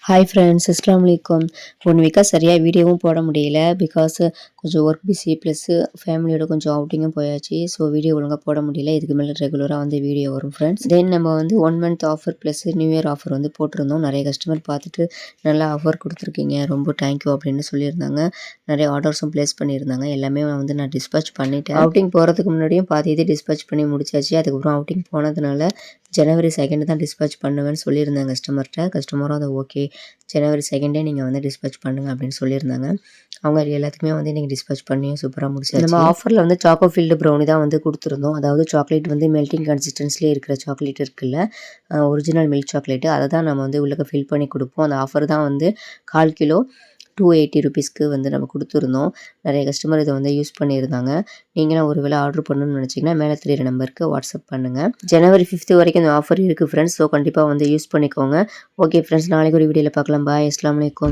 Hi friends, அஸ்ஸலாமு அலைக்கும். 1 வீக்காக சரியாக வீடியோவும் போட முடியல. பிகாஸ் கொஞ்சம் ஒர்க் பிஸி ப்ளஸ்ஸு ஃபேமிலியோட கொஞ்சம் அவுட்டிங்கும் போயாச்சு. ஸோ வீடியோ ஒழுங்காக போட முடியல. இதுக்கு மேலே ரெகுலராக வந்து வீடியோ வரும் ஃப்ரெண்ட்ஸ். தென் நம்ம வந்து 1 month offer plus new year offer வந்து போட்டிருந்தோம். நிறைய கஸ்டமர் பார்த்துட்டு நல்லா ஆஃபர் கொடுத்துருக்கீங்க, ரொம்ப தேங்க்யூ அப்படின்னு சொல்லியிருந்தாங்க. நிறைய ஆர்டர்ஸும் ப்ளேஸ் பண்ணியிருந்தாங்க. எல்லாமே வந்து நான் டிஸ்பேச் பண்ணிட்டேன். அவுட்டிங் போகிறதுக்கு முன்னாடியும் பாதி இது டிஸ்பேச் பண்ணி முடிச்சாச்சு. அதுக்கப்புறம் அவுட்டிங் போனதுனால ஜனவரி 2 தான் டிஸ்பேச் பண்ணுவேன்னு சொல்லியிருந்தேன் கஸ்டமர்கிட்ட. கஸ்டமரும் அதை ஓகே, ஜனவரி 2 நீங்கள் வந்து டிஸ்பேச் பண்ணுங்க அப்படின்னு சொல்லியிருந்தாங்க. அவங்க எல்லாத்துக்குமே வந்து நீங்கள் டிஸ்பேச் பண்ணியும் சூப்பராக முடிச்சாச்சு. நம்ம ஆஃபரில் வந்து சாக்கோ ஃபீல்டு ப்ரௌனி தான் வந்து கொடுத்துருந்தோம். அதாவது சாக்லேட் வந்து மெல்ட்டிங் கன்சிஸ்டன்ஸ்லேயே இருக்கிற சாக்லேட் இருக்குல்ல, ஒரிஜினல் மில்க் சாக்லேட்டு, அதை தான் நம்ம வந்து உள்ளே ஃபில் பண்ணி கொடுப்போம். அந்த ஆஃபர் தான் வந்து 1/4 கிலோ 280 ருபீஸ்க்கு வந்து நம்ம கொடுத்துருந்தோம். நிறைய கஸ்டமர் இதை வந்து யூஸ் பண்ணியிருந்தாங்க. நீங்களும் ஒரு வேளை ஆர்டர் பண்ணணும்னு நினச்சிங்கன்னா மேலே தெரியிற நம்பருக்கு வாட்ஸ்அப் பண்ணுங்கள். ஜனவரி 5 வரைக்கும் இந்த ஆஃபர் இருக்குது ஃப்ரெண்ட்ஸ். ஸோ கண்டிப்பாக வந்து யூஸ் பண்ணிக்கோங்க. ஓகே ஃப்ரெண்ட்ஸ், நாளைக்கு ஒரு வீடியோவில் பார்க்கலாம். பாய், அஸ்ஸலாமு அலைக்கும்.